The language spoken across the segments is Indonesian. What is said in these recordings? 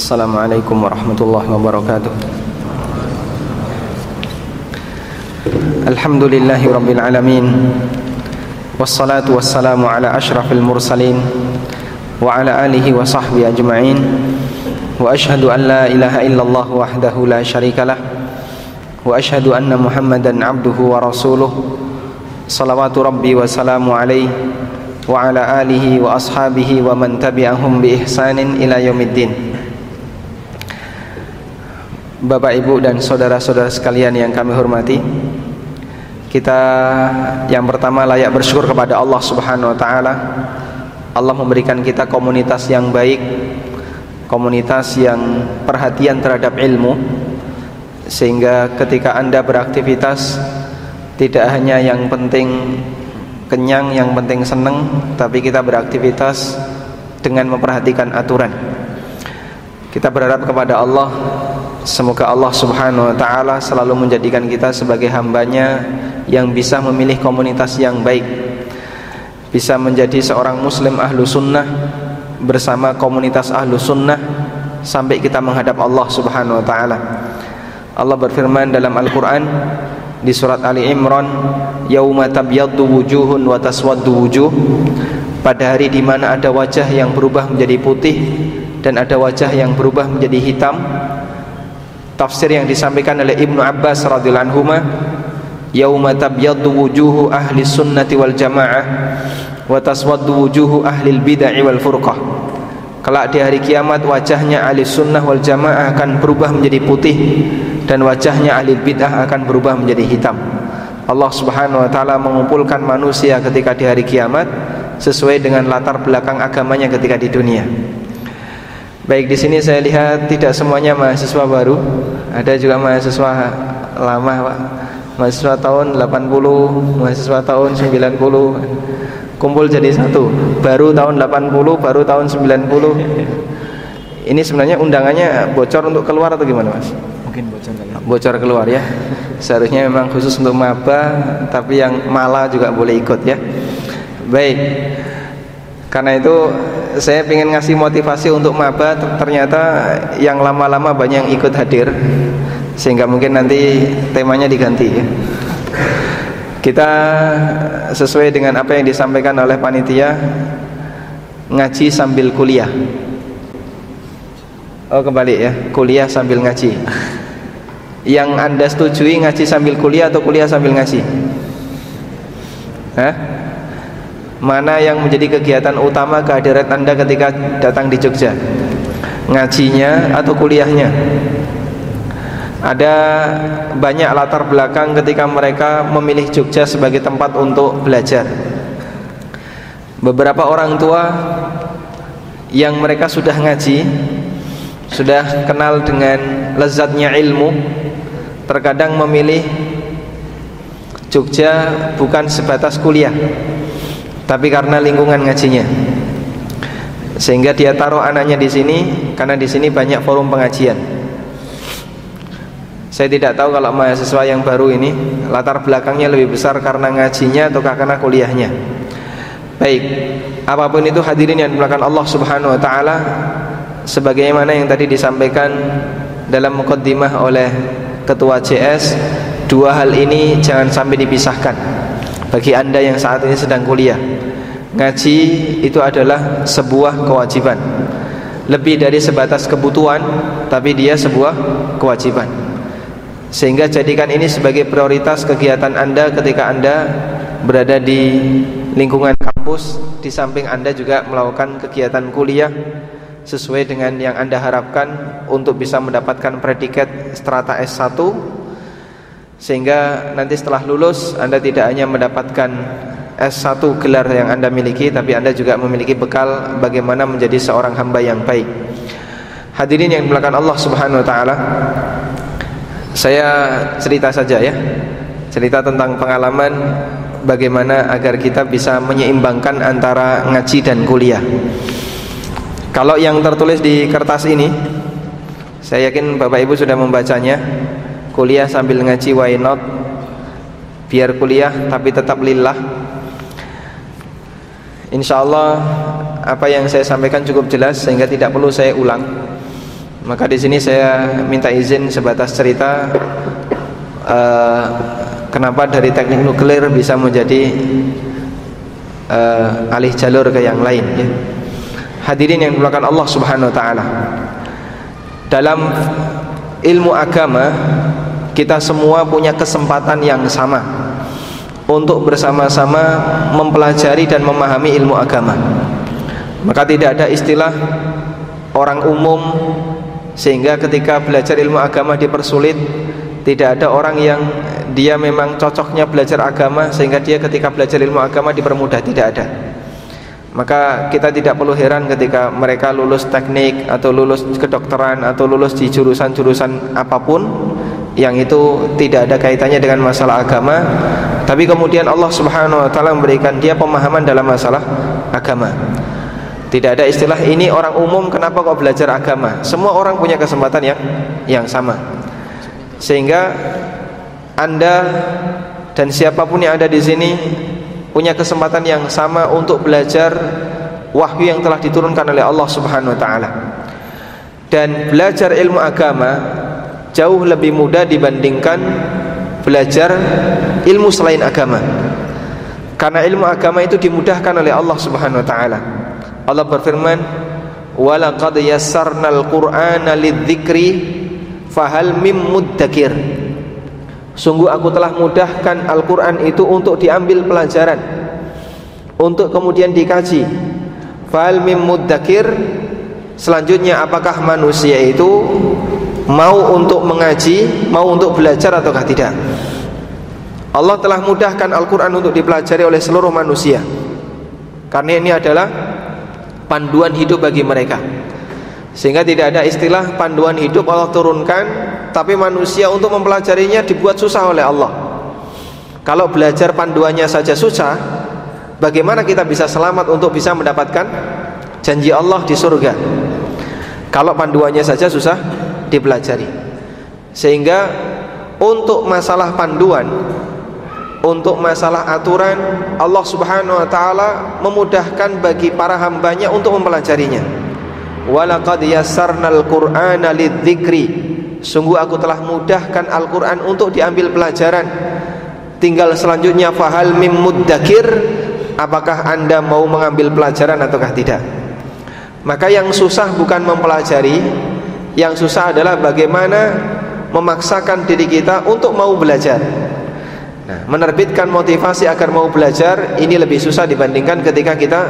Assalamualaikum warahmatullahi wabarakatuh. Alhamdulillahi rabbil alamin. Wassalatu wassalamu ala ashrafil mursalin wa ala alihi wa sahbihi ajma'in. Wa ashhadu an la ilaha illallah wahdahu la syarikalah wa ashhadu anna Muhammadan abduhu wa rasuluh. Salawatu rabbi wa salamu alaihi wa ala alihi wa ashabihi wa man tabi'ahum bi ihsanin ila yaumiddin. Bapak, Ibu dan saudara-saudara sekalian yang kami hormati, kita yang pertama layak bersyukur kepada Allah Subhanahu wa taala. Allah memberikan kita komunitas yang baik, komunitas yang perhatian terhadap ilmu, sehingga ketika Anda beraktivitas tidak hanya yang penting kenyang, yang penting senang, tapi kita beraktivitas dengan memperhatikan aturan. Kita berharap kepada Allah, semoga Allah Subhanahu wa ta'ala selalu menjadikan kita sebagai hambanya yang bisa memilih komunitas yang baik, bisa menjadi seorang muslim ahlu sunnah bersama komunitas ahlu sunnah sampai kita menghadap Allah Subhanahu wa ta'ala. Allah berfirman dalam Al-Quran di surat Ali Imran, yauma tabyaddu wujuhun wa taswaddu wujuh, pada hari di mana ada wajah yang berubah menjadi putih dan ada wajah yang berubah menjadi hitam. Tafsir yang disampaikan oleh Ibnu Abbas radhiyallahu anhuma, yauma tabyaddu wujuhu ahli sunnati wal jamaah wa taswaddu wujuhu ahli bid'ah wal furqah. Kelak di hari kiamat wajahnya ahli sunnah wal jamaah akan berubah menjadi putih dan wajahnya ahli bid'ah akan berubah menjadi hitam. Allah Subhanahu wa taala mengumpulkan manusia ketika di hari kiamat sesuai dengan latar belakang agamanya ketika di dunia. Baik, di sini saya lihat tidak semuanya mahasiswa baru, ada juga mahasiswa lama, Pak. Mahasiswa tahun 80, mahasiswa tahun 90, kumpul jadi satu. Baru tahun 80, baru tahun 90. Ini sebenarnya undangannya bocor untuk keluar atau gimana, Mas? Mungkin bocor kali. Bocor keluar ya. Seharusnya memang khusus untuk maba, tapi yang mala juga boleh ikut ya. Baik. Karena itu saya ingin ngasih motivasi untuk maba, ternyata yang lama-lama banyak yang ikut hadir, sehingga mungkin nanti temanya diganti ya. Kita sesuai dengan apa yang disampaikan oleh panitia, ngaji sambil kuliah. Oh, kembali ya, kuliah sambil ngaji. Yang Anda setujui ngaji sambil kuliah atau kuliah sambil ngaji? Hah? Mana yang menjadi kegiatan utama kehadiran Anda ketika datang di Jogja? Ngajinya atau kuliahnya? Ada banyak latar belakang ketika mereka memilih Jogja sebagai tempat untuk belajar. Beberapa orang tua yang mereka sudah ngaji, sudah kenal dengan lezatnya ilmu, terkadang memilih Jogja bukan sebatas kuliah, tapi karena lingkungan ngajinya, sehingga dia taruh anaknya di sini karena di sini banyak forum pengajian. Saya tidak tahu kalau mahasiswa yang baru ini latar belakangnya lebih besar karena ngajinya atau karena kuliahnya. Baik, apapun itu hadirin yang dimuliakan Allah Subhanahu wa taala, sebagaimana yang tadi disampaikan dalam muqaddimah oleh Ketua CS, dua hal ini jangan sampai dipisahkan. Bagi Anda yang saat ini sedang kuliah, ngaji itu adalah sebuah kewajiban, lebih dari sebatas kebutuhan, tapi dia sebuah kewajiban. Sehingga jadikan ini sebagai prioritas kegiatan Anda ketika Anda berada di lingkungan kampus. Di samping Anda juga melakukan kegiatan kuliah sesuai dengan yang Anda harapkan untuk bisa mendapatkan predikat strata S1, sehingga nanti setelah lulus Anda tidak hanya mendapatkan S1 gelar yang Anda miliki, tapi Anda juga memiliki bekal bagaimana menjadi seorang hamba yang baik. Hadirin yang dimuliakan Allah Subhanahu wa taala, saya cerita saja ya, cerita tentang pengalaman bagaimana agar kita bisa menyeimbangkan antara ngaji dan kuliah. Kalau yang tertulis di kertas ini, saya yakin Bapak Ibu sudah membacanya. Kuliah sambil ngaji, why not? Biar kuliah tapi tetap lillah. Insya Allah apa yang saya sampaikan cukup jelas sehingga tidak perlu saya ulang. Maka di sini saya minta izin sebatas cerita kenapa dari teknik nuklir bisa menjadi alih jalur ke yang lain ya. Hadirin yang dimuliakan Allah Subhanahu wa taala. Dalam ilmu agama kita semua punya kesempatan yang sama untuk bersama-sama mempelajari dan memahami ilmu agama. Maka tidak ada istilah orang umum, sehingga ketika belajar ilmu agama dipersulit. Tidak ada orang yang dia memang cocoknya belajar agama sehingga dia ketika belajar ilmu agama dipermudah, tidak ada. Maka kita tidak perlu heran ketika mereka lulus teknik atau lulus kedokteran atau lulus di jurusan-jurusan apapun yang itu tidak ada kaitannya dengan masalah agama, tapi kemudian Allah Subhanahu wa taala memberikan dia pemahaman dalam masalah agama. Tidak ada istilah ini orang umum kenapa kok belajar agama. Semua orang punya kesempatan yang sama. Sehingga Anda dan siapapun yang ada di sini punya kesempatan yang sama untuk belajar wahyu yang telah diturunkan oleh Allah Subhanahu wa taala. Dan belajar ilmu agama jauh lebih mudah dibandingkan belajar ilmu selain agama. Karena ilmu agama itu dimudahkan oleh Allah Subhanahu wa taala. Allah berfirman, "Wa laqad yassarnal Qur'ana lidzikri fahal mim muddakir." Sungguh aku telah mudahkan Al-Quran itu untuk diambil pelajaran, untuk kemudian dikaji. Fahal mim muddakir, selanjutnya apakah manusia itu mau untuk mengaji, mau untuk belajar ataukah tidak. Allah telah mudahkan Al-Quran untuk dipelajari oleh seluruh manusia, karena ini adalah panduan hidup bagi mereka. Sehingga tidak ada istilah panduan hidup Allah turunkan, tapi manusia untuk mempelajarinya dibuat susah oleh Allah. Kalau belajar panduannya saja susah, bagaimana kita bisa selamat untuk bisa mendapatkan janji Allah di surga? Kalau panduannya saja susah dipelajari. Sehingga untuk masalah panduan, untuk masalah aturan, Allah Subhanahu wa taala memudahkan bagi para hambanya untuk mempelajarinya. Walaqad yassarnal Qur'ana lidzikri, sungguh aku telah mudahkan Al-Quran untuk diambil pelajaran. Tinggal selanjutnya fahal mim muddakir, apakah anda mau mengambil pelajaran ataukah tidak. Maka yang susah bukan mempelajari, yang susah adalah bagaimana memaksakan diri kita untuk mau belajar. Nah, menerbitkan motivasi agar mau belajar ini lebih susah dibandingkan ketika kita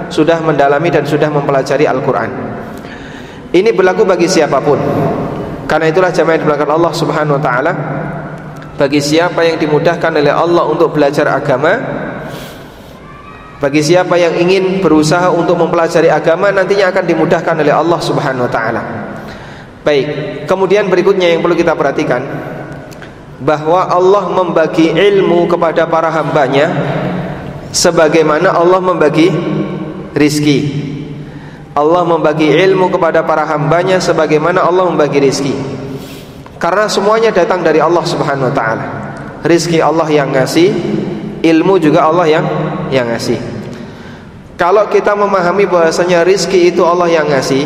sudah mendalami dan sudah mempelajari Al-Quran. Ini berlaku bagi siapapun. Karena itulah jamaah yang dimuliakan Allah Subhanahu wa taala, bagi siapa yang dimudahkan oleh Allah untuk belajar agama, bagi siapa yang ingin berusaha untuk mempelajari agama, nantinya akan dimudahkan oleh Allah Subhanahu wa taala. Baik, kemudian berikutnya yang perlu kita perhatikan, bahwa Allah membagi ilmu kepada para hambanya sebagaimana Allah membagi rizki. Allah membagi ilmu kepada para hambanya sebagaimana Allah membagi rizki. Karena semuanya datang dari Allah Subhanahu wa ta'ala. Rizki Allah yang ngasih, ilmu juga Allah yang ngasih. Kalau kita memahami bahwasanya rizki itu Allah yang ngasih,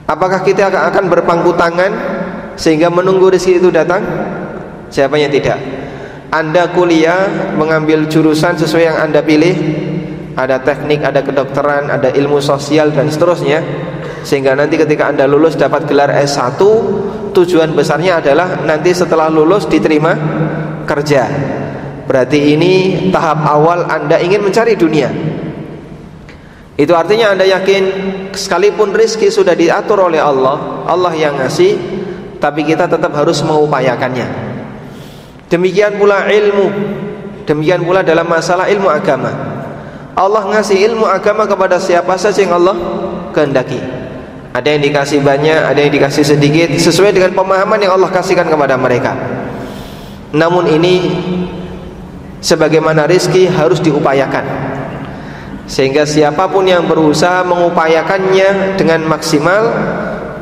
apakah kita akan berpangku tangan sehingga menunggu rizki itu datang? Jawabannya tidak. Anda kuliah mengambil jurusan sesuai yang Anda pilih, ada teknik, ada kedokteran, ada ilmu sosial dan seterusnya, sehingga nanti ketika Anda lulus dapat gelar S1, tujuan besarnya adalah nanti setelah lulus diterima kerja. Berarti ini tahap awal Anda ingin mencari dunia. Itu artinya Anda yakin sekalipun rizki sudah diatur oleh Allah, Allah yang ngasih, tapi kita tetap harus mengupayakannya. Demikian pula ilmu, demikian pula dalam masalah ilmu agama. Allah ngasih ilmu agama kepada siapa saja yang Allah kehendaki. Ada yang dikasih banyak, ada yang dikasih sedikit, sesuai dengan pemahaman yang Allah kasihkan kepada mereka. Namun ini sebagaimana rizki harus diupayakan, sehingga siapapun yang berusaha mengupayakannya dengan maksimal,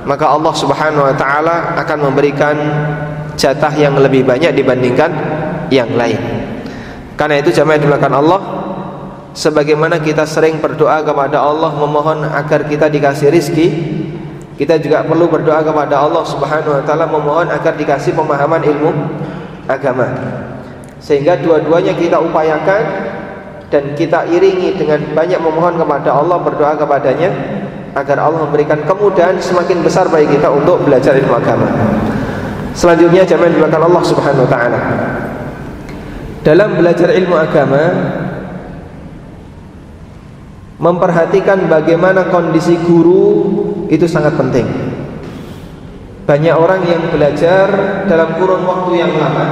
maka Allah Subhanahu wa ta'ala akan memberikan jatah yang lebih banyak dibandingkan yang lain. Karena itu jamaah yang dimuliakan Allah, sebagaimana kita sering berdoa kepada Allah memohon agar kita dikasih rizki, Kita juga perlu berdoa kepada Allah Subhanahu wa taala, memohon agar dikasih pemahaman ilmu agama, sehingga dua-duanya kita upayakan dan kita iringi dengan banyak memohon kepada Allah, berdoa kepadanya agar Allah memberikan kemudahan semakin besar bagi kita untuk belajar ilmu agama. Selanjutnya jamaah dimuliakan Allah Subhanahu wa taala, dalam belajar ilmu agama memperhatikan bagaimana kondisi guru itu sangat penting. Banyak orang yang belajar dalam kurun waktu yang lama,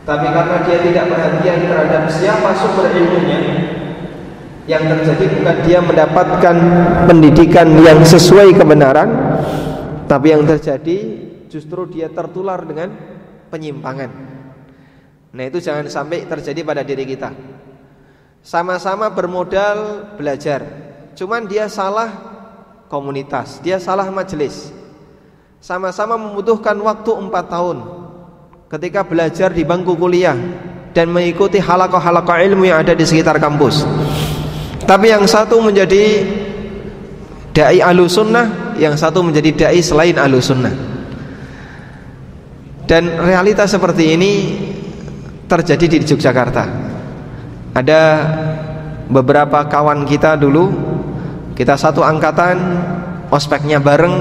tapi karena dia tidak perhatian terhadap siapa sumber ilmunya, yang terjadi bukan dia mendapatkan pendidikan yang sesuai kebenaran, tapi yang terjadi justru dia tertular dengan penyimpangan. Nah, itu jangan sampai terjadi pada diri kita. Sama-sama bermodal belajar, cuman dia salah komunitas, dia salah majelis. Sama-sama membutuhkan waktu 4 tahun ketika belajar di bangku kuliah dan mengikuti halaqah-halaqah ilmu yang ada di sekitar kampus. Tapi yang satu menjadi dai ahlus sunnah, yang satu menjadi dai selain ahlus sunnah. Dan realita seperti ini terjadi di Yogyakarta. Ada beberapa kawan kita dulu, kita satu angkatan, ospeknya bareng,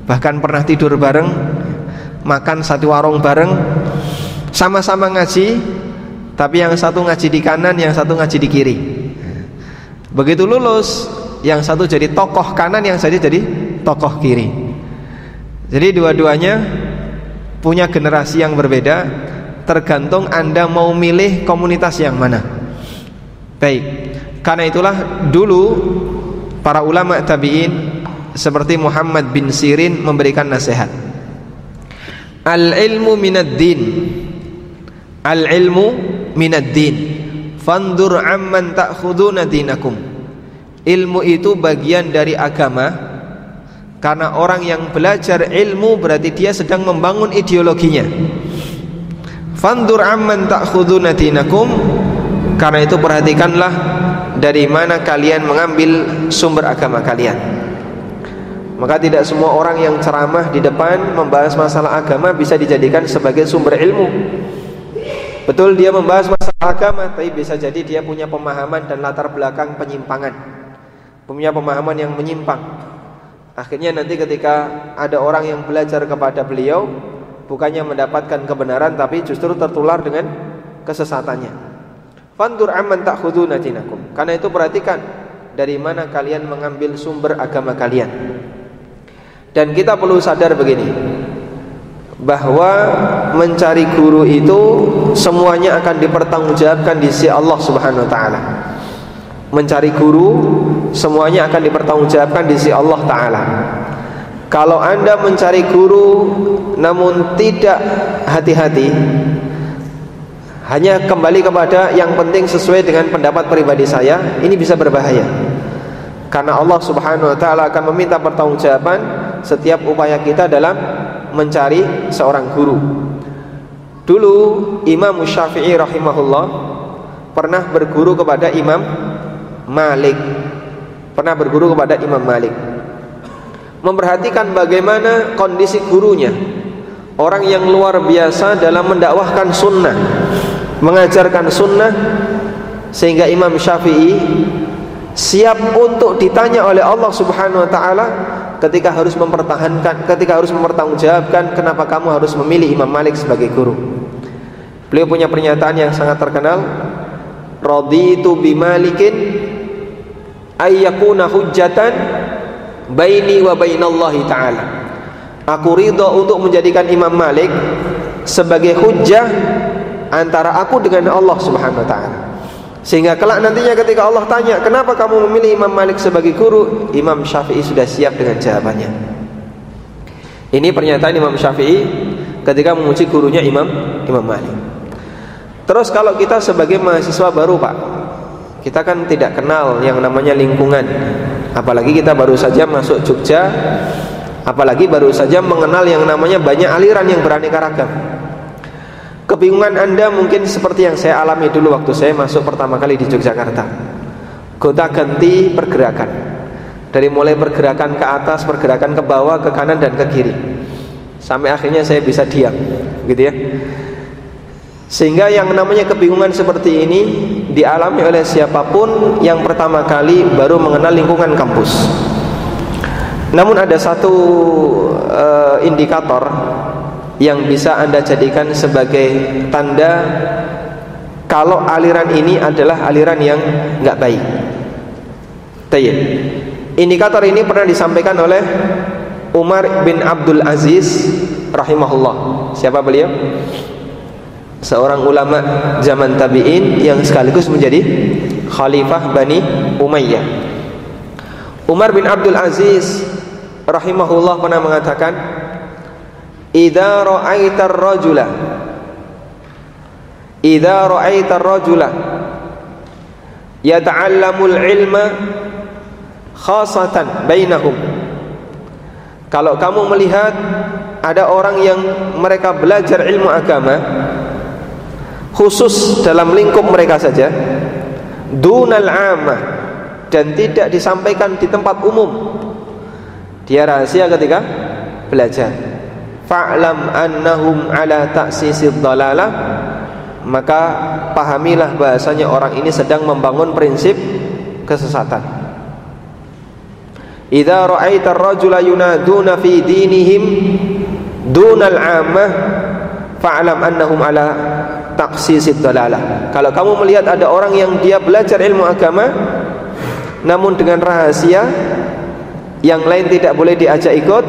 bahkan pernah tidur bareng, makan satu warung bareng, sama-sama ngaji, tapi yang satu ngaji di kanan, yang satu ngaji di kiri. Begitu lulus, yang satu jadi tokoh kanan, yang satu jadi tokoh kiri. Jadi dua-duanya punya generasi yang berbeda. Tergantung Anda mau milih komunitas yang mana. Baik, karena itulah dulu para ulama tabi'in seperti Muhammad bin Sirin memberikan nasihat. Al-ilmu minad din, al-ilmu minad din, fandur amman ta'khuduna dinakum. Ilmu itu bagian dari agama, karena orang yang belajar ilmu berarti dia sedang membangun ideologinya. Fandur amman ta'khuduna dinakum, karena itu perhatikanlah dari mana kalian mengambil sumber agama kalian. Maka tidak semua orang yang ceramah di depan membahas masalah agama bisa dijadikan sebagai sumber ilmu. Betul, dia membahas masalah agama, tapi bisa jadi dia punya pemahaman dan latar belakang penyimpangan, punya pemahaman yang menyimpang. Akhirnya nanti ketika ada orang yang belajar kepada beliau, bukannya mendapatkan kebenaran, tapi justru tertular dengan kesesatannya. Fandur amman ta'khuduna dinakum, karena itu perhatikan dari mana kalian mengambil sumber agama kalian. Dan kita perlu sadar begini, bahwa mencari guru itu semuanya akan dipertanggungjawabkan di sisi Allah Subhanahu wa taala. Mencari guru semuanya akan dipertanggungjawabkan di sisi Allah taala. Kalau Anda mencari guru namun tidak hati-hati, hanya kembali kepada yang penting sesuai dengan pendapat pribadi saya, ini bisa berbahaya. Karena Allah Subhanahu wa taala akan meminta pertanggungjawaban setiap upaya kita dalam mencari seorang guru. Dulu Imam Syafi'i rahimahullah pernah berguru kepada Imam Malik. Memperhatikan bagaimana kondisi gurunya, orang yang luar biasa dalam mendakwahkan sunnah, mengajarkan sunnah, sehingga Imam Syafi'i siap untuk ditanya oleh Allah Subhanahu wa taala ketika harus mempertanggungjawabkan kenapa kamu harus memilih Imam Malik sebagai guru. Beliau punya pernyataan yang sangat terkenal, raditu bimalikin ayyakuna hujjatan baini wa bainallahi ta'ala. Aku ridha untuk menjadikan Imam Malik sebagai hujjah antara aku dengan Allah Subhanahu wa taala. Sehingga kelak nantinya ketika Allah tanya, "Kenapa kamu memilih Imam Malik sebagai guru?" Imam Syafi'i sudah siap dengan jawabannya. Ini pernyataan Imam Syafi'i ketika memuji gurunya Imam Malik. Terus kalau kita sebagai mahasiswa baru, Pak, kita kan tidak kenal yang namanya lingkungan. Apalagi kita baru saja masuk Jogja, apalagi baru saja mengenal yang namanya banyak aliran yang beraneka ragam. Kebingungan Anda mungkin seperti yang saya alami dulu waktu saya masuk pertama kali di Yogyakarta. Gonta-ganti pergerakan. dari mulai pergerakan ke atas, pergerakan ke bawah, ke kanan dan ke kiri, sampai akhirnya saya bisa diam, gitu ya. Sehingga yang namanya kebingungan seperti ini dialami oleh siapapun yang pertama kali baru mengenal lingkungan kampus. Namun ada satu indikator yang bisa Anda jadikan sebagai tanda kalau aliran ini adalah aliran yang nggak baik. Tayyib. Indikator ini pernah disampaikan oleh Umar bin Abdul Aziz rahimahullah. Siapa beliau? Seorang ulama zaman tabi'in yang sekaligus menjadi khalifah Bani Umayyah. Umar bin Abdul Aziz rahimahullah pernah mengatakan, idza ra'aitar rajula yata'allamul ilma khasatan bainahum. Kalau kamu melihat ada orang yang mereka belajar ilmu agama khusus dalam lingkup mereka saja, dunal ammah, dan tidak disampaikan di tempat umum, dia rahasia ketika belajar, fa'lam annahum ala ta'sisid dhalalah, maka pahamilah bahasanya orang ini sedang membangun prinsip kesesatan. Idza ra'aitar rajula yunaduna fi dinihim dunal ammah fa'lam annahum ala taqsisid dhalalah. Kalau kamu melihat ada orang yang dia belajar ilmu agama namun dengan rahasia, yang lain tidak boleh diajak ikut,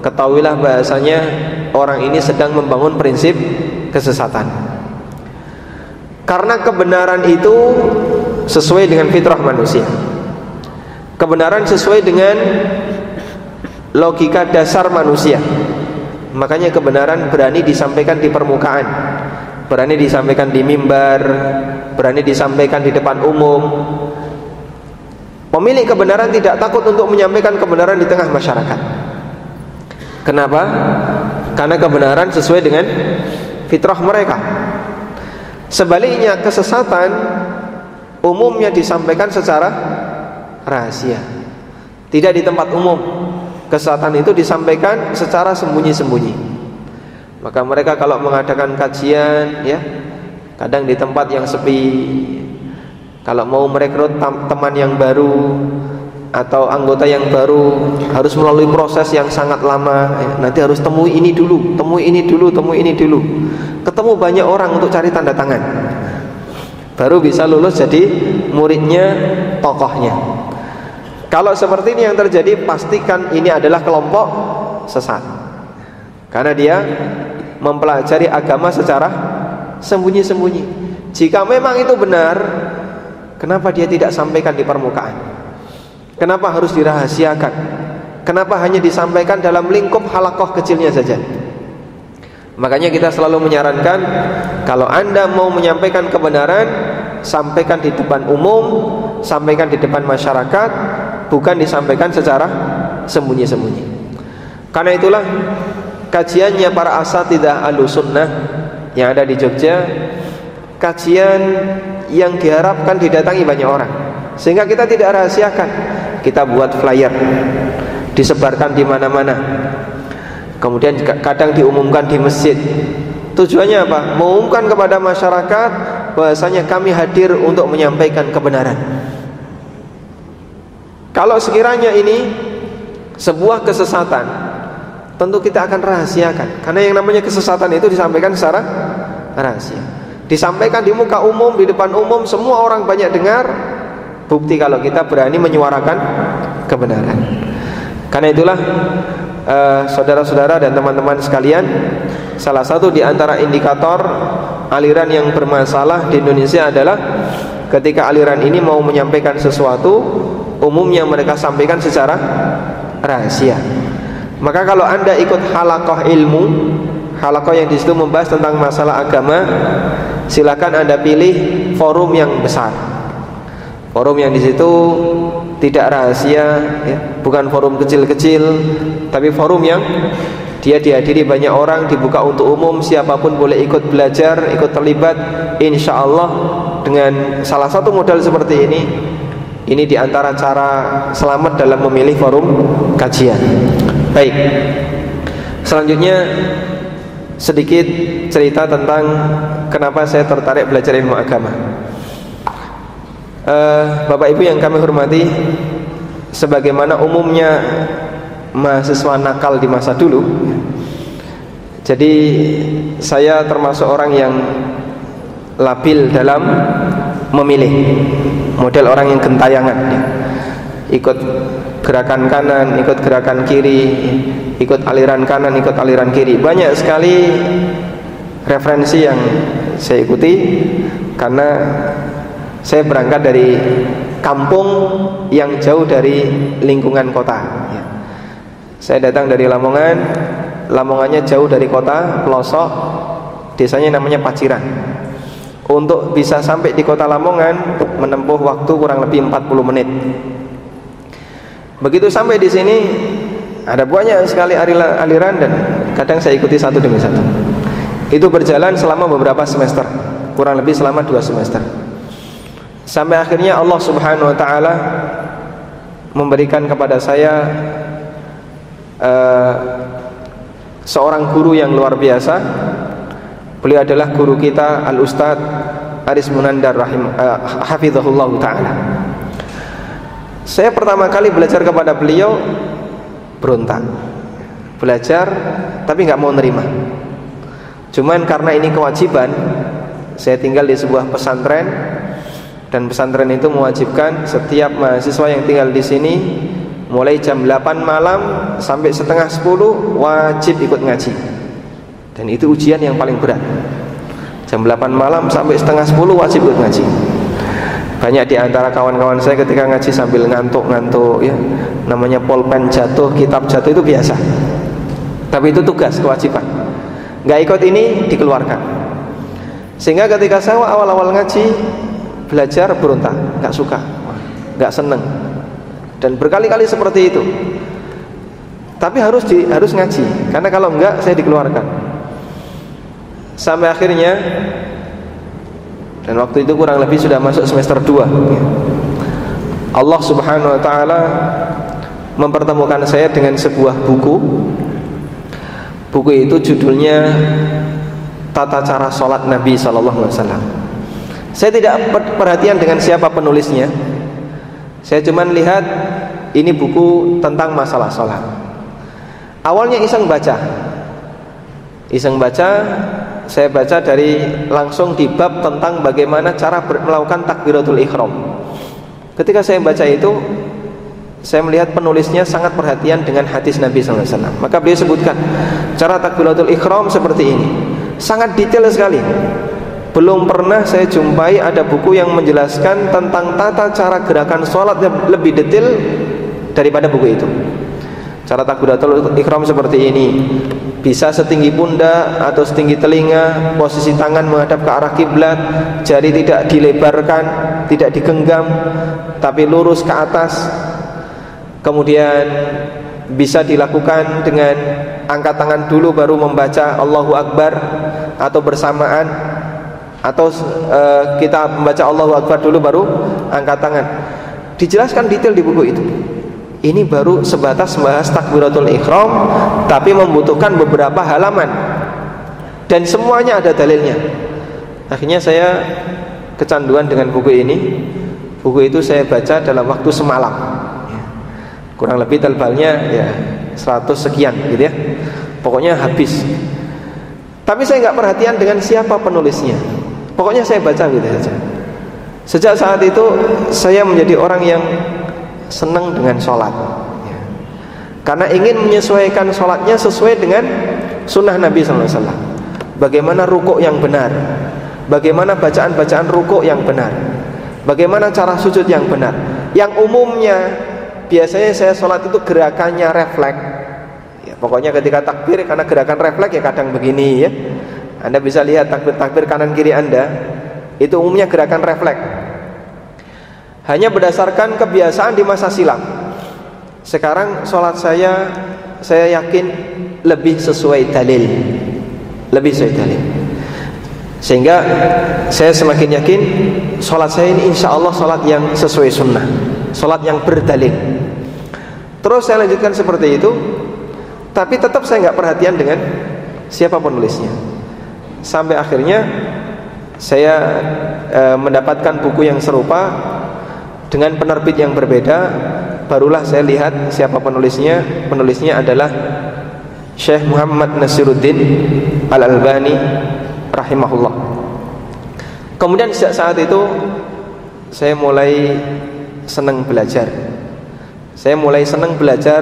ketahuilah bahasanya orang ini sedang membangun prinsip kesesatan. Karena kebenaran itu sesuai dengan fitrah manusia. Kebenaran sesuai dengan logika dasar manusia. Makanya kebenaran berani disampaikan di permukaan, berani disampaikan di mimbar, berani disampaikan di depan umum. Pemilik kebenaran tidak takut untuk menyampaikan kebenaran di tengah masyarakat. Kenapa? Karena kebenaran sesuai dengan fitrah mereka. Sebaliknya kesesatan umumnya disampaikan secara rahasia, tidak di tempat umum. Kesesatan itu disampaikan secara sembunyi-sembunyi. Maka mereka kalau mengadakan kajian, ya, kadang di tempat yang sepi. Kalau mau merekrut teman yang baru atau anggota yang baru, harus melalui proses yang sangat lama. Nanti harus temui ini dulu, temui ini dulu, temui ini dulu. Ketemu banyak orang untuk cari tanda tangan, baru bisa lulus jadi muridnya, tokohnya. Kalau seperti ini yang terjadi, pastikan ini adalah kelompok sesat, karena dia mempelajari agama secara sembunyi-sembunyi. Jika memang itu benar, kenapa dia tidak sampaikan di permukaan? Kenapa harus dirahasiakan? Kenapa hanya disampaikan dalam lingkup halakoh kecilnya saja? Makanya kita selalu menyarankan, kalau Anda mau menyampaikan kebenaran, sampaikan di depan umum, sampaikan di depan masyarakat, bukan disampaikan secara sembunyi-sembunyi. Karena itulah kajiannya para asatidzah Ahlussunnah yang ada di Jogja, kajian yang diharapkan didatangi banyak orang, sehingga kita tidak rahasiakan. Kita buat flyer, disebarkan di mana-mana, kemudian kadang diumumkan di masjid. Tujuannya apa? Mengumumkan kepada masyarakat bahwasanya kami hadir untuk menyampaikan kebenaran. Kalau sekiranya ini sebuah kesesatan, tentu kita akan rahasiakan, karena yang namanya kesesatan itu disampaikan secara rahasia, disampaikan di muka umum, di depan umum, semua orang banyak dengar. Bukti kalau kita berani menyuarakan kebenaran. Karena itulah saudara-saudara dan teman-teman sekalian, salah satu di antara indikator aliran yang bermasalah di Indonesia adalah ketika aliran ini mau menyampaikan sesuatu, umumnya mereka sampaikan secara rahasia. Maka kalau Anda ikut halakoh ilmu, halakoh yang disitu membahas tentang masalah agama, silakan Anda pilih forum yang besar, forum yang disitu tidak rahasia, ya, bukan forum kecil-kecil, tapi forum yang dia dihadiri banyak orang, dibuka untuk umum, siapapun boleh ikut belajar, ikut terlibat. Insya Allah dengan salah satu modal seperti ini, Ini diantara cara selamat dalam memilih forum kajian. Baik, selanjutnya sedikit cerita tentang kenapa saya tertarik belajar ilmu agama. Bapak Ibu yang kami hormati, sebagaimana umumnya mahasiswa nakal di masa dulu, jadi saya termasuk orang yang labil dalam memilih, model orang yang gentayangan, ikut gerakan kanan, ikut gerakan kiri, ikut aliran kanan, ikut aliran kiri. Banyak sekali referensi yang saya ikuti karena saya berangkat dari kampung yang jauh dari lingkungan kota. Saya datang dari Lamongan, Lamongannya jauh dari kota, pelosok, desanya namanya Paciran. Untuk bisa sampai di kota Lamongan menempuh waktu kurang lebih 40 menit. Begitu sampai di sini ada banyak sekali aliran dan kadang saya ikuti satu demi satu. Itu berjalan selama beberapa semester, kurang lebih selama 2 semester. Sampai akhirnya Allah Subhanahu wa taala memberikan kepada saya seorang guru yang luar biasa. Beliau adalah guru kita Al-Ustadz Aris Munandar hafizahullah ta'ala. Saya pertama kali belajar kepada beliau berontak, belajar tapi gak mau nerima. Cuman karena ini kewajiban, saya tinggal di sebuah pesantren, dan pesantren itu mewajibkan setiap mahasiswa yang tinggal di sini mulai jam 8 malam sampai setengah 10 wajib ikut ngaji. Dan itu ujian yang paling berat. Jam 8 malam sampai setengah 10 wajib ikut ngaji. Banyak di antara kawan-kawan saya ketika ngaji sambil ngantuk-ngantuk ya. Namanya pulpen jatuh, kitab jatuh, itu biasa. Tapi itu tugas, kewajiban. Gak ikut ini dikeluarkan. Sehingga ketika saya awal-awal ngaji, belajar berontak, gak suka, gak seneng. Dan berkali-kali seperti itu. Tapi harus ngaji, karena kalau enggak saya dikeluarkan. Sampai akhirnya, dan waktu itu kurang lebih sudah masuk semester 2, Allah Subhanahu wa ta'ala mempertemukan saya dengan sebuah buku. Buku itu judulnya Tata Cara Sholat Nabi SAW. Saya tidak perhatian dengan siapa penulisnya. Saya cuma lihat ini buku tentang masalah sholat. Awalnya iseng baca, saya baca dari langsung di bab tentang bagaimana cara melakukan takbiratul ihram. Ketika saya baca itu, saya melihat penulisnya sangat perhatian dengan hadis Nabi SAW. Maka beliau sebutkan cara takbiratul ihram seperti ini, sangat detail sekali. Belum pernah saya jumpai ada buku yang menjelaskan tentang tata cara gerakan sholat yang lebih detail daripada buku itu. Cara takbiratul ihram seperti ini, bisa setinggi pundak atau setinggi telinga, posisi tangan menghadap ke arah kiblat, jari tidak dilebarkan, tidak digenggam, tapi lurus ke atas. Kemudian bisa dilakukan dengan angkat tangan dulu baru membaca Allahu Akbar, atau bersamaan, atau kita membaca Allahu Akbar dulu baru angkat tangan. Dijelaskan detail di buku itu. Ini baru sebatas membahas takbiratul ihram, tapi membutuhkan beberapa halaman dan semuanya ada dalilnya. Akhirnya saya kecanduan dengan buku ini. Buku itu saya baca dalam waktu semalam, kurang lebih tebalnya ya 100 sekian gitu ya. Pokoknya habis. Tapi saya nggak perhatian dengan siapa penulisnya. Pokoknya saya baca gitu saja. Sejak saat itu saya menjadi orang yang senang dengan sholat, karena ingin menyesuaikan sholatnya sesuai dengan sunnah Nabi SAW. Bagaimana rukuk yang benar, bagaimana bacaan-bacaan rukuk yang benar, bagaimana cara sujud yang benar. Yang umumnya biasanya saya sholat itu gerakannya refleks ya, pokoknya ketika takbir, karena gerakan refleks ya kadang begini ya. Anda bisa lihat takbir-takbir kanan kiri Anda, itu umumnya gerakan refleks. Hanya berdasarkan kebiasaan di masa silam. Sekarang sholat saya yakin lebih sesuai dalil. Lebih sesuai dalil. Sehingga saya semakin yakin sholat saya ini insya Allah sholat yang sesuai sunnah, sholat yang berdalil. Terus saya lanjutkan seperti itu, tapi tetap saya nggak perhatian dengan siapa penulisnya. Sampai akhirnya saya mendapatkan buku yang serupa dengan penerbit yang berbeda. Barulah saya lihat siapa penulisnya. Penulisnya adalah Syekh Muhammad Nasiruddin Al-Albani rahimahullah. Kemudian sejak saat itu saya mulai senang belajar. Saya mulai senang belajar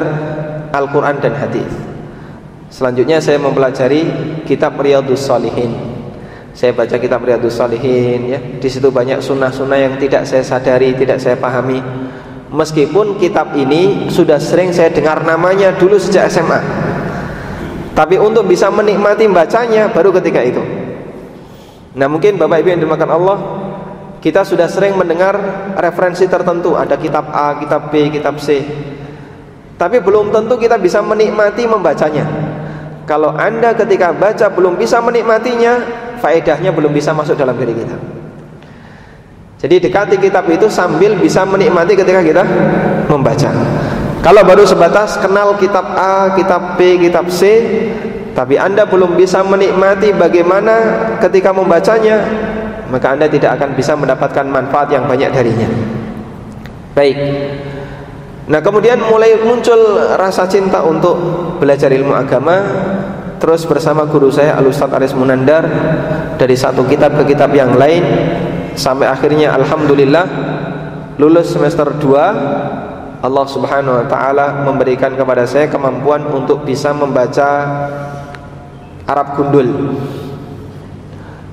Al-Quran dan hadis. Selanjutnya saya mempelajari kitab Riyadhus Shalihin. Saya baca kitab Riyadhus Shalihin, ya. Di situ banyak sunnah-sunnah yang tidak saya sadari, tidak saya pahami. Meskipun kitab ini sudah sering saya dengar namanya dulu sejak SMA, tapi untuk bisa menikmati bacanya baru ketika itu. Nah, mungkin Bapak Ibu yang dimakan Allah, kita sudah sering mendengar referensi tertentu, ada kitab A, kitab B, kitab C, tapi belum tentu kita bisa menikmati membacanya. Kalau Anda ketika baca belum bisa menikmatinya, faedahnya belum bisa masuk dalam diri kita. Jadi dekati kitab itu sambil bisa menikmati ketika kita membaca. Kalau baru sebatas kenal kitab A, kitab B, kitab C, tapi Anda belum bisa menikmati bagaimana ketika membacanya, maka Anda tidak akan bisa mendapatkan manfaat yang banyak darinya. Baik. Nah, kemudian mulai muncul rasa cinta untuk belajar ilmu agama. Terus bersama guru saya Al-Ustadz Aris Munandar, dari satu kitab ke kitab yang lain, sampai akhirnya alhamdulillah lulus semester 2. Allah Subhanahu wa taala memberikan kepada saya kemampuan untuk bisa membaca Arab gundul.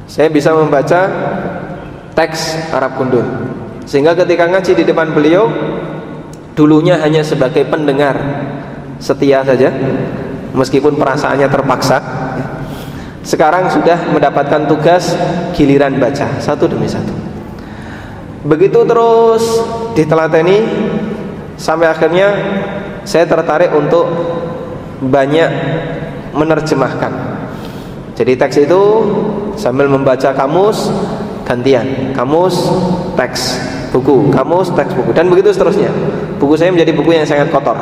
Saya bisa membaca teks Arab gundul. Sehingga ketika ngaji di depan beliau, dulunya hanya sebagai pendengar setia saja, meskipun perasaannya terpaksa. Sekarang sudah mendapatkan tugas giliran baca satu demi satu. Begitu terus ditelateni sampai akhirnya saya tertarik untuk banyak menerjemahkan. Jadi teks itu sambil membaca kamus, gantian kamus, teks, buku, kamus, teks, buku, dan begitu seterusnya. Buku saya menjadi buku yang sangat kotor.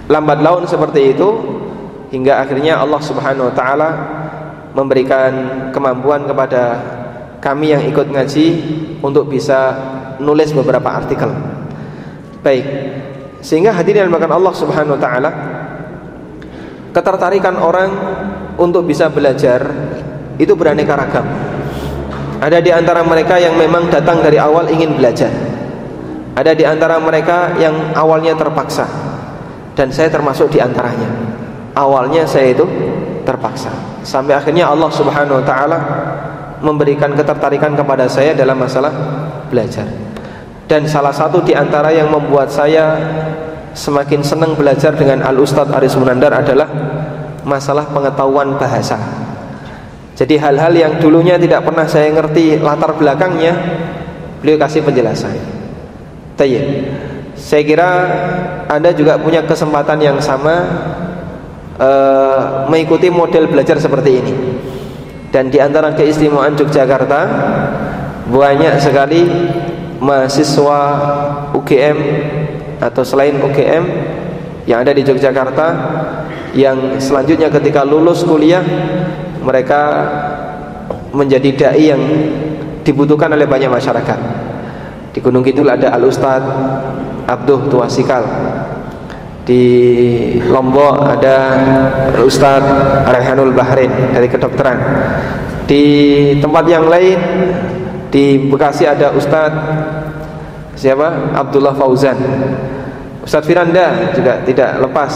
Lambat laun seperti itu, hingga akhirnya Allah Subhanahu wa taala memberikan kemampuan kepada kami yang ikut ngaji untuk bisa nulis beberapa artikel. Baik. Sehingga hadirin makan Allah Subhanahu wa taala, ketertarikan orang untuk bisa belajar itu beraneka ragam. Ada di antara mereka yang memang datang dari awal ingin belajar. Ada di antara mereka yang awalnya terpaksa. Dan saya termasuk di antaranya. Awalnya saya itu terpaksa. Sampai akhirnya Allah Subhanahu wa taala memberikan ketertarikan kepada saya dalam masalah belajar. Dan salah satu di antara yang membuat saya semakin senang belajar dengan Al-Ustadz Aris Munandar adalah masalah pengetahuan bahasa. Jadi hal-hal yang dulunya tidak pernah saya ngerti latar belakangnya, beliau kasih penjelasan. Tayyib. Saya kira Anda juga punya kesempatan yang sama mengikuti model belajar seperti ini. Dan di antara keistimewaan Yogyakarta, banyak sekali mahasiswa UGM atau selain UGM yang ada di Yogyakarta, yang selanjutnya ketika lulus kuliah mereka menjadi dai yang dibutuhkan oleh banyak masyarakat. Di Gunung Kidul ada Al-Ustadz Abduh Tuasikal, di Lombok ada Al-Ustadz Rayhanul Bahrain dari kedokteran, di tempat yang lain di Bekasi ada Ustadz siapa? Abdullah Fauzan. Ustadz Firanda juga tidak lepas,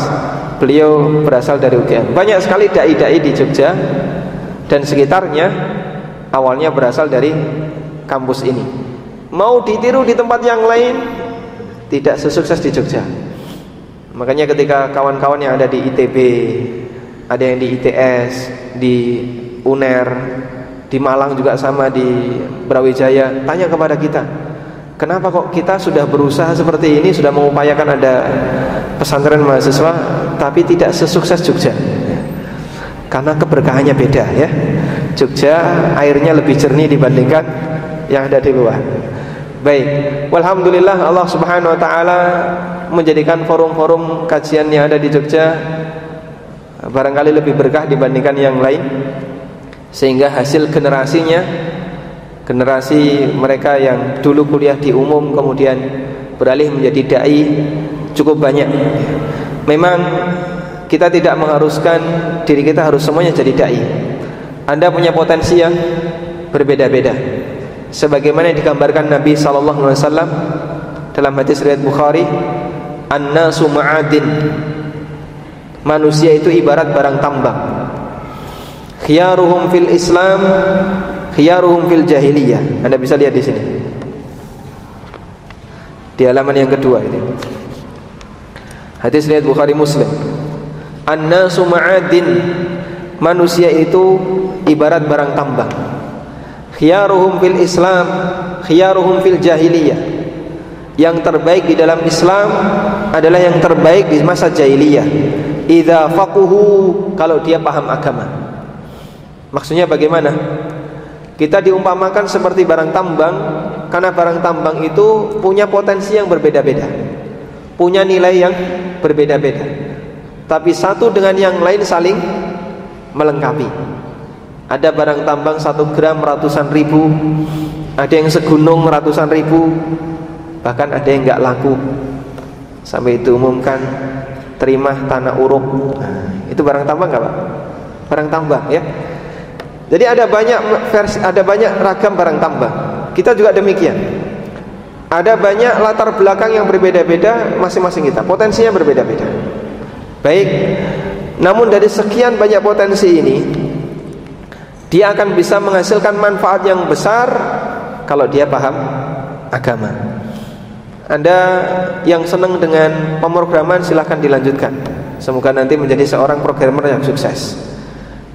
beliau berasal dari UGM. Banyak sekali dai-dai di Jogja dan sekitarnya awalnya berasal dari kampus ini. Mau ditiru di tempat yang lain tidak sesukses di Jogja. Makanya ketika kawan-kawan yang ada di ITB, ada yang di ITS, di UNER, di Malang juga sama, di Brawijaya, tanya kepada kita, kenapa kok kita sudah berusaha seperti ini, sudah mengupayakan ada pesantren mahasiswa, tapi tidak sesukses Jogja? Karena keberkahannya beda, ya. Jogja airnya lebih jernih dibandingkan yang ada di luar. Baik, walhamdulillah Allah Subhanahu wa taala menjadikan forum-forum kajian yang ada di Jogja barangkali lebih berkah dibandingkan yang lain, sehingga hasil generasi mereka yang dulu kuliah di umum kemudian beralih menjadi dai cukup banyak. Memang kita tidak mengharuskan diri kita harus semuanya jadi dai. Anda punya potensi yang berbeda-beda, sebagaimana yang digambarkan Nabi SAW dalam hadis riwayat Bukhari, an-nasu ma'adin, manusia itu ibarat barang tambang, khiyaruhum fil Islam khiyaruhum fil jahiliyah. Anda bisa lihat di sini di halaman yang kedua ini. Hadis riwayat Bukhari Muslim. An-nasu ma'adin, manusia itu ibarat barang tambang. Khiyaruhum fil Islam khiyaruhum fil jahiliyah. Yang terbaik di dalam Islam adalah yang terbaik di masa jahiliyah. Idza faquhu, kalau dia paham agama. Maksudnya bagaimana? Kita diumpamakan seperti barang tambang, karena barang tambang itu punya potensi yang berbeda-beda, punya nilai yang berbeda-beda, tapi satu dengan yang lain saling melengkapi. Ada barang tambang 1 gram ratusan ribu, ada yang segunung ratusan ribu, bahkan ada yang nggak laku sampai diumumkan terima tanah uruk. Nah, itu barang tambang nggak Pak? Barang tambang ya. Jadi ada banyak versi, ada banyak ragam barang tambang. Kita juga demikian. Ada banyak latar belakang yang berbeda-beda masing-masing kita, potensinya berbeda-beda. Baik, namun dari sekian banyak potensi ini, dia akan bisa menghasilkan manfaat yang besar kalau dia paham agama. Anda yang senang dengan pemrograman silahkan dilanjutkan, semoga nanti menjadi seorang programmer yang sukses.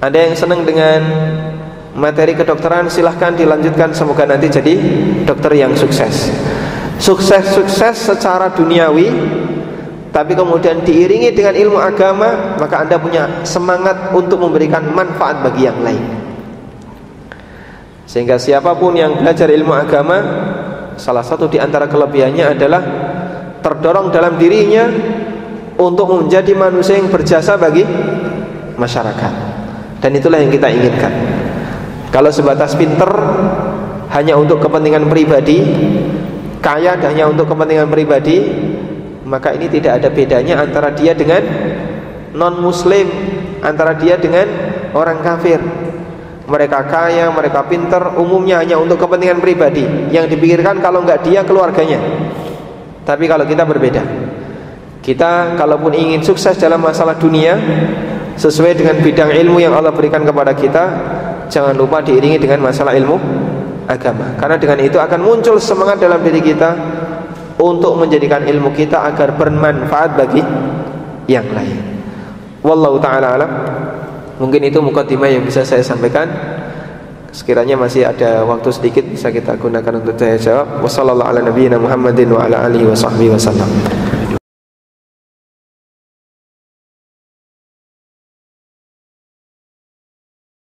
Ada yang senang dengan materi kedokteran silahkan dilanjutkan, semoga nanti jadi dokter yang sukses. Sukses secara duniawi, tapi kemudian diiringi dengan ilmu agama, maka Anda punya semangat untuk memberikan manfaat bagi yang lain. Sehingga siapapun yang belajar ilmu agama, salah satu di antara kelebihannya adalah terdorong dalam dirinya untuk menjadi manusia yang berjasa bagi masyarakat. Dan itulah yang kita inginkan. Kalau sebatas pinter hanya untuk kepentingan pribadi, kaya hanya untuk kepentingan pribadi, maka ini tidak ada bedanya antara dia dengan non-muslim, antara dia dengan orang kafir. Mereka kaya, mereka pinter, umumnya hanya untuk kepentingan pribadi. Yang dipikirkan kalau enggak dia, keluarganya. Tapi kalau kita berbeda. Kita kalaupun ingin sukses dalam masalah dunia, sesuai dengan bidang ilmu yang Allah berikan kepada kita, jangan lupa diiringi dengan masalah ilmu agama. Karena dengan itu akan muncul semangat dalam diri kita untuk menjadikan ilmu kita agar bermanfaat bagi yang lain. Wallahu ta'ala alam. Mungkin itu mukaddimah yang bisa saya sampaikan. Sekiranya masih ada waktu sedikit bisa kita gunakan untuk tanya jawab. Wassallallahu ala nabiyyina Muhammadin wa ala alihi wa sahbihi wasallam.